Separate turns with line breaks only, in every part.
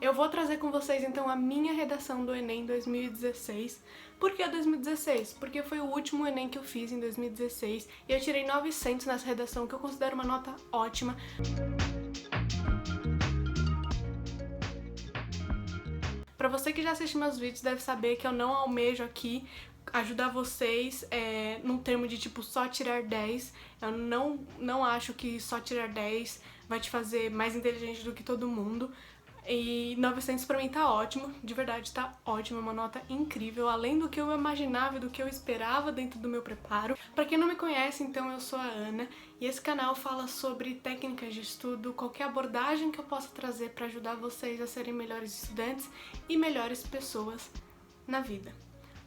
Eu vou trazer com vocês então a minha redação do Enem 2016. Por que 2016? Porque foi o último Enem que eu fiz em 2016 e eu tirei 900 nessa redação, que eu considero uma nota ótima. Pra você que já assistiu meus vídeos, deve saber que eu não almejo aqui ajudar vocês num termo de tipo só tirar 10. Eu não acho que só tirar 10 vai te fazer mais inteligente do que todo mundo. E 900 pra mim tá ótimo, de verdade tá ótimo, é uma nota incrível, além do que eu imaginava e do que eu esperava dentro do meu preparo. Pra quem não me conhece, então eu sou a Ana e esse canal fala sobre técnicas de estudo, qualquer abordagem que eu possa trazer pra ajudar vocês a serem melhores estudantes e melhores pessoas na vida.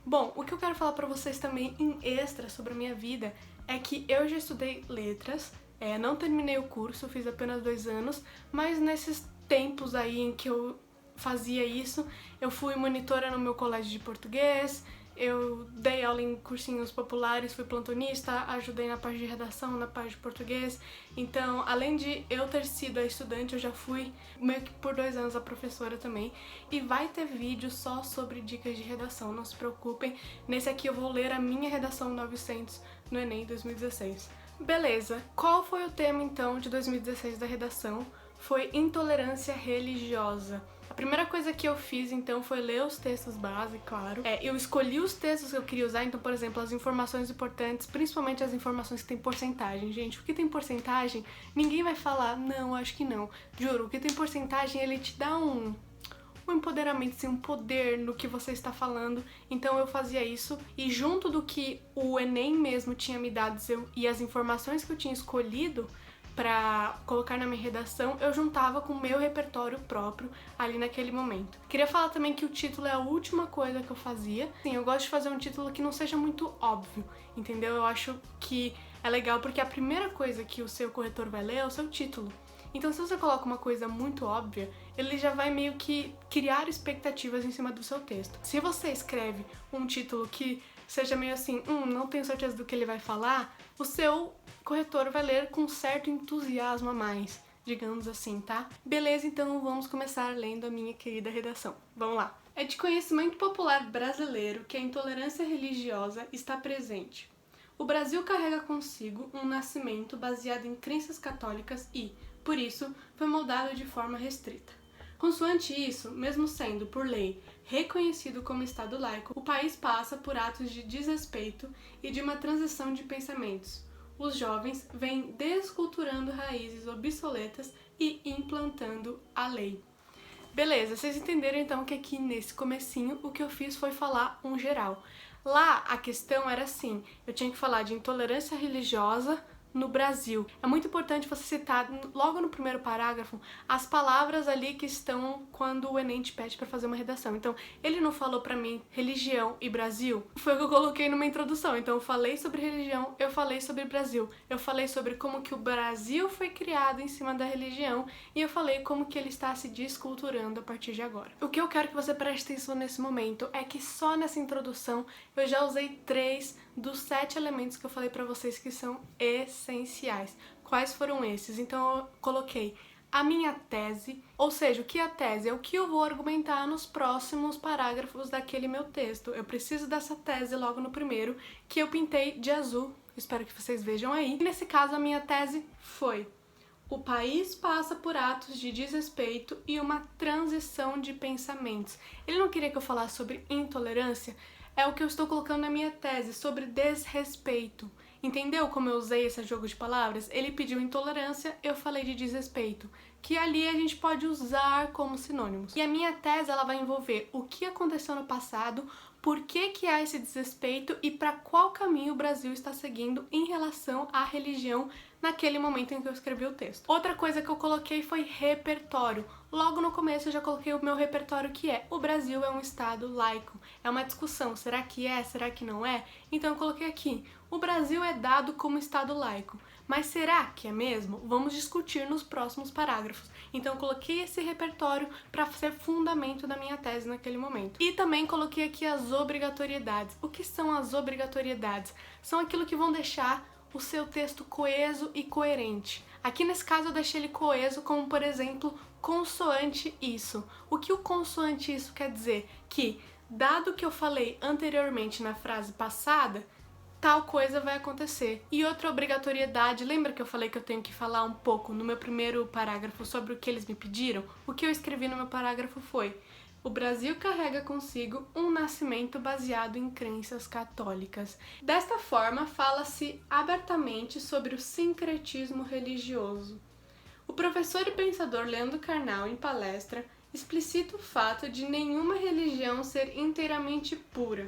Bom, o que eu quero falar pra vocês também em extra sobre a minha vida é que eu já estudei letras, não terminei o curso, fiz apenas 2 anos, mas nesses tempos aí em que eu fazia isso, eu fui monitora no meu colégio de português, eu dei aula em cursinhos populares, fui plantonista, ajudei na parte de redação, na parte de português. Então, além de eu ter sido a estudante, eu já fui meio que por 2 anos a professora também. E vai ter vídeo só sobre dicas de redação, não se preocupem. Nesse aqui eu vou ler a minha redação 900 no Enem 2016. Beleza, qual foi o tema então de 2016 da redação? Foi intolerância religiosa. A primeira coisa que eu fiz, então, foi ler os textos base, claro. Eu escolhi os textos que eu queria usar, então, por exemplo, as informações importantes, principalmente as informações que tem porcentagem. Gente, o que tem porcentagem, ninguém vai falar, não, acho que não. Juro, o que tem porcentagem, ele te dá um empoderamento, assim, um poder no que você está falando. Então eu fazia isso, e junto do que o Enem mesmo tinha me dado e as informações que eu tinha escolhido pra colocar na minha redação, eu juntava com o meu repertório próprio ali naquele momento. Queria falar também que o título é a última coisa que eu fazia. Sim, eu gosto de fazer um título que não seja muito óbvio, entendeu? Eu acho que é legal porque a primeira coisa que o seu corretor vai ler é o seu título. Então se você coloca uma coisa muito óbvia, ele já vai meio que criar expectativas em cima do seu texto. Se você escreve um título que seja meio assim, não tenho certeza do que ele vai falar, o seu corretor vai ler com certo entusiasmo a mais, digamos assim, tá? Beleza, então vamos começar lendo a minha querida redação. Vamos lá! É de conhecimento popular brasileiro que a intolerância religiosa está presente. O Brasil carrega consigo um nascimento baseado em crenças católicas e, por isso, foi moldado de forma restrita. Consoante isso, mesmo sendo, por lei, reconhecido como Estado laico, o país passa por atos de desrespeito e de uma transição de pensamentos. Os jovens vêm desculturando raízes obsoletas e implantando a lei. Beleza, vocês entenderam então que aqui nesse comecinho o que eu fiz foi falar um geral. Lá a questão era assim, eu tinha que falar de intolerância religiosa no Brasil. É muito importante você citar logo no primeiro parágrafo as palavras ali que estão quando o Enem te pede para fazer uma redação. Então, ele não falou pra mim religião e Brasil, foi o que eu coloquei numa introdução. Então, eu falei sobre religião, eu falei sobre Brasil, eu falei sobre como que o Brasil foi criado em cima da religião e eu falei como que ele está se desculturando a partir de agora. O que eu quero que você preste atenção nesse momento é que só nessa introdução eu já usei 3 dos 7 elementos que eu falei pra vocês que são essenciais. Quais foram esses? Então eu coloquei a minha tese, ou seja, o que é a tese? É o que eu vou argumentar nos próximos parágrafos daquele meu texto. Eu preciso dessa tese logo no primeiro, que eu pintei de azul, espero que vocês vejam aí. E nesse caso a minha tese foi: o país passa por atos de desrespeito e uma transição de pensamentos. Ele não queria que eu falasse sobre intolerância? É o que eu estou colocando na minha tese, sobre desrespeito. Entendeu como eu usei esse jogo de palavras? Ele pediu intolerância, eu falei de desrespeito, que ali a gente pode usar como sinônimos. E a minha tese ela vai envolver o que aconteceu no passado, por que há esse desrespeito e para qual caminho o Brasil está seguindo em relação à religião naquele momento em que eu escrevi o texto. Outra coisa que eu coloquei foi repertório. Logo no começo eu já coloquei o meu repertório, que é: o Brasil é um Estado laico. É uma discussão, será que é, será que não é? Então eu coloquei aqui: o Brasil é dado como Estado laico. Mas será que é mesmo? Vamos discutir nos próximos parágrafos. Então eu coloquei esse repertório para ser fundamento da minha tese naquele momento. E também coloquei aqui as obrigatoriedades. O que são as obrigatoriedades? São aquilo que vão deixar o seu texto coeso e coerente. Aqui nesse caso eu deixei ele coeso, como por exemplo, consoante isso. O que o consoante isso quer dizer? Que, dado que eu falei anteriormente na frase passada, tal coisa vai acontecer. E outra obrigatoriedade, lembra que eu falei que eu tenho que falar um pouco no meu primeiro parágrafo sobre o que eles me pediram? O que eu escrevi no meu parágrafo foi: o Brasil carrega consigo um nascimento baseado em crenças católicas. Desta forma, fala-se abertamente sobre o sincretismo religioso. O professor e pensador Leandro Carnal, em palestra, explicita o fato de nenhuma religião ser inteiramente pura.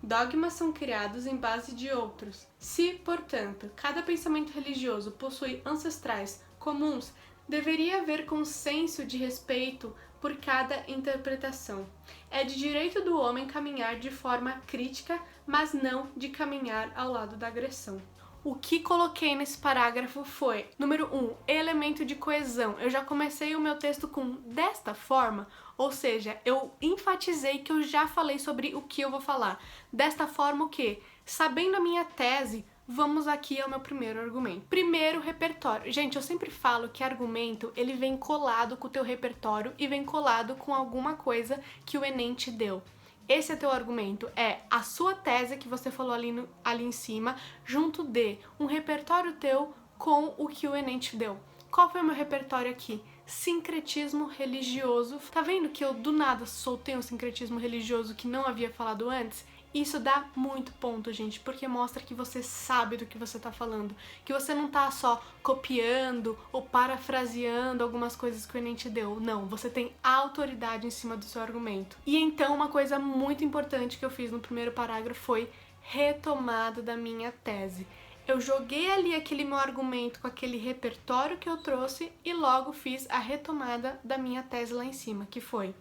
Dogmas são criados em base de outros. Se, portanto, cada pensamento religioso possui ancestrais comuns, deveria haver consenso de respeito por cada interpretação. É de direito do homem caminhar de forma crítica, mas não de caminhar ao lado da agressão. O que coloquei nesse parágrafo foi, número 1, elemento de coesão. Eu já comecei o meu texto com desta forma, ou seja, eu enfatizei que eu já falei sobre o que eu vou falar. Desta forma o quê? Sabendo a minha tese, vamos aqui ao meu primeiro argumento. Primeiro, repertório. Gente, eu sempre falo que argumento, ele vem colado com o teu repertório e vem colado com alguma coisa que o Enem te deu. Esse é teu argumento, é a sua tese que você falou ali em cima, junto de um repertório teu com o que o Enem te deu. Qual foi o meu repertório aqui? Sincretismo religioso. Tá vendo que eu do nada soltei um sincretismo religioso que não havia falado antes? Isso dá muito ponto, gente, porque mostra que você sabe do que você tá falando, que você não tá só copiando ou parafraseando algumas coisas que o Enem te deu. Não, você tem autoridade em cima do seu argumento. E então, uma coisa muito importante que eu fiz no primeiro parágrafo foi retomada da minha tese. Eu joguei ali aquele meu argumento com aquele repertório que eu trouxe e logo fiz a retomada da minha tese lá em cima, que foi: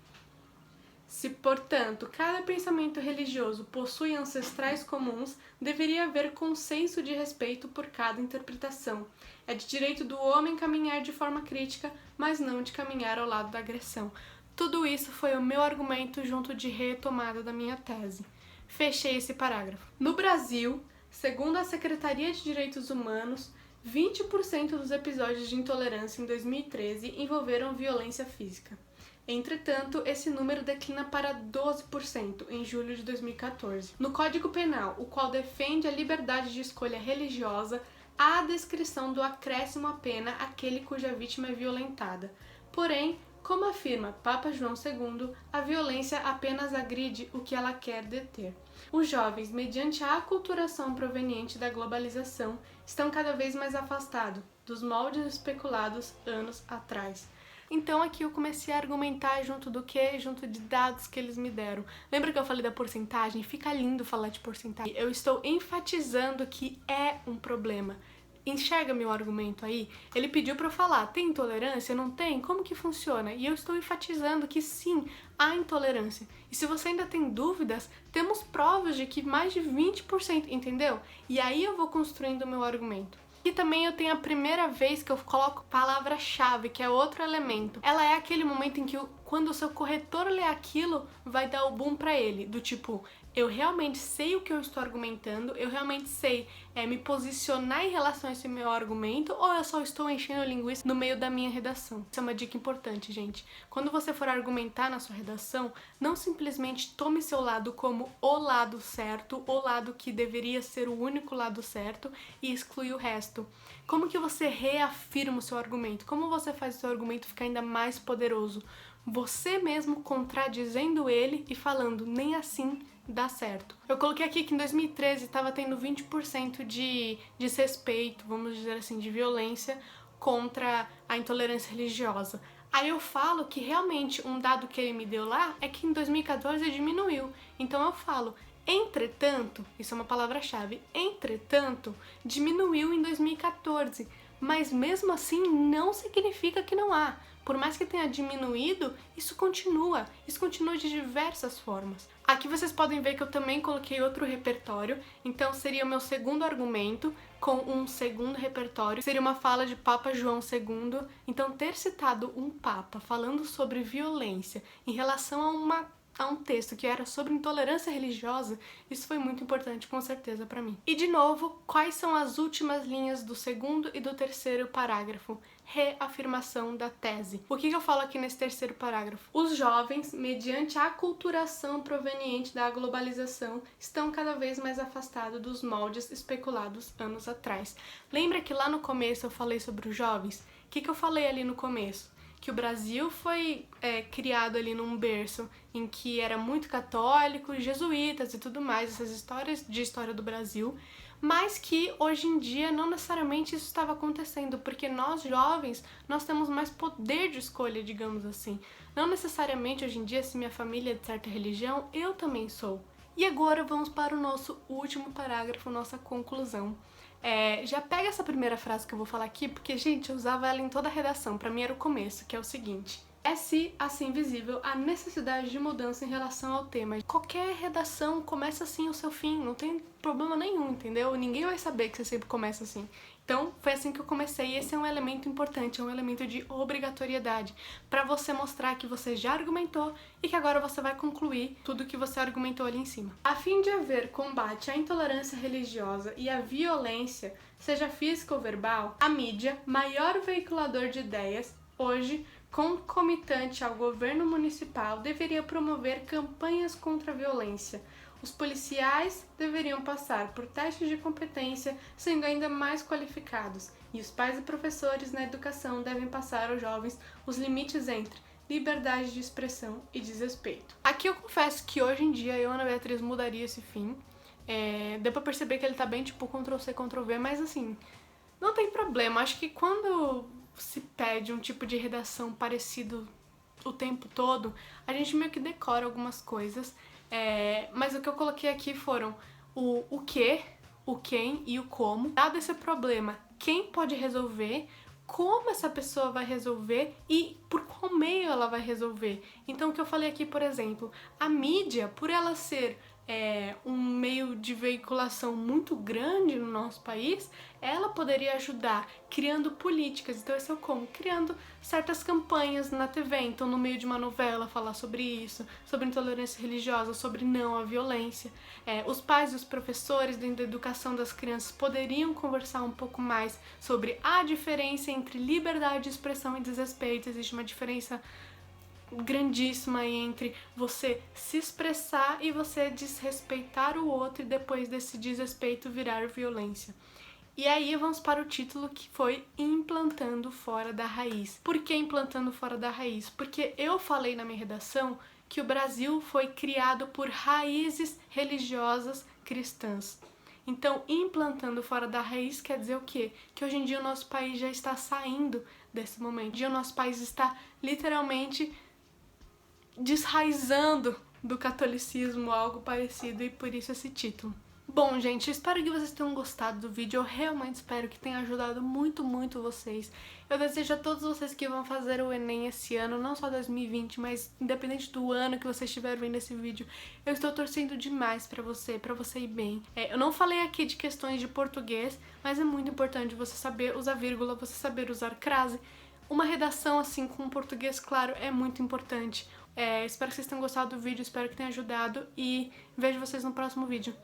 se, portanto, cada pensamento religioso possui ancestrais comuns, deveria haver consenso de respeito por cada interpretação. É de direito do homem caminhar de forma crítica, mas não de caminhar ao lado da agressão. Tudo isso foi o meu argumento junto de retomada da minha tese. Fechei esse parágrafo. No Brasil, segundo a Secretaria de Direitos Humanos, 20% dos episódios de intolerância em 2013 envolveram violência física. Entretanto, esse número declina para 12% em julho de 2014. No Código Penal, o qual defende a liberdade de escolha religiosa, há a descrição do acréscimo à pena àquele cuja vítima é violentada. Porém, como afirma Papa João II, a violência apenas agride o que ela quer deter. Os jovens, mediante a aculturação proveniente da globalização, estão cada vez mais afastados dos moldes especulados anos atrás. Então aqui eu comecei a argumentar junto do quê? Junto de dados que eles me deram. Lembra que eu falei da porcentagem? Fica lindo falar de porcentagem. Eu estou enfatizando que é um problema. Enxerga meu argumento aí? Ele pediu para eu falar, tem intolerância? Não tem? Como que funciona? E eu estou enfatizando que sim, há intolerância. E se você ainda tem dúvidas, temos provas de que mais de 20%, entendeu? E aí eu vou construindo o meu argumento. E também eu tenho a primeira vez que eu coloco palavra-chave, que é outro elemento. Ela é aquele momento em que quando o seu corretor lê aquilo, vai dar o boom pra ele, do tipo, eu realmente sei o que eu estou argumentando, eu realmente sei me posicionar em relação a esse meu argumento, ou eu só estou enchendo linguiça no meio da minha redação. Isso é uma dica importante, gente. Quando você for argumentar na sua redação, não simplesmente tome seu lado como o lado certo, o lado que deveria ser o único lado certo, e exclui o resto. Como que você reafirma o seu argumento? Como você faz o seu argumento ficar ainda mais poderoso? Você mesmo contradizendo ele e falando, nem assim dá certo. Eu coloquei aqui que em 2013 estava tendo 20% de desrespeito, vamos dizer assim, de violência contra a intolerância religiosa. Aí eu falo que realmente um dado que ele me deu lá é que em 2014 diminuiu. Então eu falo, entretanto, isso é uma palavra-chave, entretanto, diminuiu em 2014. Mas mesmo assim não significa que não há. Por mais que tenha diminuído, isso continua de diversas formas. Aqui vocês podem ver que eu também coloquei outro repertório, então seria o meu segundo argumento com um segundo repertório, seria uma fala de Papa João II. Então ter citado um Papa falando sobre violência em relação a uma a um texto que era sobre intolerância religiosa, isso foi muito importante, com certeza, pra mim. E, de novo, quais são as últimas linhas do segundo e do terceiro parágrafo? Reafirmação da tese. O que eu falo aqui nesse terceiro parágrafo? Os jovens, mediante a aculturação proveniente da globalização, estão cada vez mais afastados dos moldes especulados anos atrás. Lembra que lá no começo eu falei sobre os jovens? O que eu falei ali no começo? Que o Brasil foi criado ali num berço em que era muito católico, jesuítas e tudo mais, essas histórias de história do Brasil, mas que hoje em dia não necessariamente isso estava acontecendo, porque nós jovens, nós temos mais poder de escolha, digamos assim. Não necessariamente hoje em dia, se minha família é de certa religião, eu também sou. E agora vamos para o nosso último parágrafo, nossa conclusão. Já pega essa primeira frase que eu vou falar aqui, porque, gente, eu usava ela em toda a redação, pra mim era o começo, que é o seguinte: é-se, assim, visível a necessidade de mudança em relação ao tema. Qualquer redação começa assim o seu fim, não tem problema nenhum, entendeu? Ninguém vai saber que você sempre começa assim. Então, foi assim que eu comecei, e esse é um elemento importante, é um elemento de obrigatoriedade, pra você mostrar que você já argumentou e que agora você vai concluir tudo que você argumentou ali em cima. A fim de haver combate à intolerância religiosa e à violência, seja física ou verbal, a mídia, maior veiculador de ideias, hoje, concomitante ao governo municipal, deveria promover campanhas contra a violência. Os policiais deveriam passar por testes de competência, sendo ainda mais qualificados, e os pais e professores na educação devem passar aos jovens os limites entre liberdade de expressão e desrespeito. Aqui eu confesso que hoje em dia eu, Ana Beatriz, mudaria esse fim. Deu pra perceber que ele tá bem tipo Ctrl+C, Ctrl+V, mas assim, não tem problema. Acho que quando se pede um tipo de redação parecido o tempo todo, a gente meio que decora algumas coisas. Mas o que eu coloquei aqui foram o que, o quem e o como. Dado esse problema, quem pode resolver, como essa pessoa vai resolver e por qual meio ela vai resolver. Então o que eu falei aqui, por exemplo, a mídia, por ela ser um meio de veiculação muito grande no nosso país, ela poderia ajudar criando políticas. Então esse é o como? Criando certas campanhas na TV, então no meio de uma novela falar sobre isso, sobre intolerância religiosa, sobre não à violência. Os pais e os professores dentro da educação das crianças poderiam conversar um pouco mais sobre a diferença entre liberdade de expressão e desrespeito. Existe uma diferença grandíssima entre você se expressar e você desrespeitar o outro e depois desse desrespeito virar violência. E aí vamos para o título, que foi Implantando Fora da Raiz. Por que Implantando Fora da Raiz? Porque eu falei na minha redação que o Brasil foi criado por raízes religiosas cristãs. Então, implantando fora da raiz quer dizer o quê? Que hoje em dia o nosso país já está saindo desse momento. Hoje em dia o nosso país está literalmente desraizando do catolicismo, algo parecido, e por isso esse título. Bom, gente, espero que vocês tenham gostado do vídeo, eu realmente espero que tenha ajudado muito, muito vocês. Eu desejo a todos vocês que vão fazer o Enem esse ano, não só 2020, mas independente do ano que vocês estiverem vendo esse vídeo, eu estou torcendo demais pra você ir bem. Eu não falei aqui de questões de português, mas é muito importante você saber usar vírgula, você saber usar crase. Uma redação assim com português claro é muito importante. Espero que vocês tenham gostado do vídeo, espero que tenha ajudado e vejo vocês no próximo vídeo.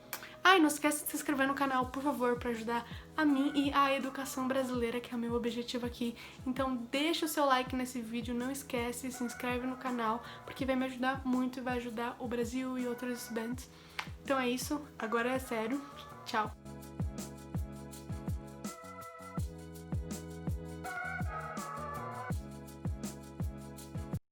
E não esquece de se inscrever no canal, por favor, para ajudar a mim e a educação brasileira, que é o meu objetivo aqui. Então deixa o seu like nesse vídeo, não esquece, se inscreve no canal, porque vai me ajudar muito e vai ajudar o Brasil e outros estudantes. Então é isso, agora é sério, tchau!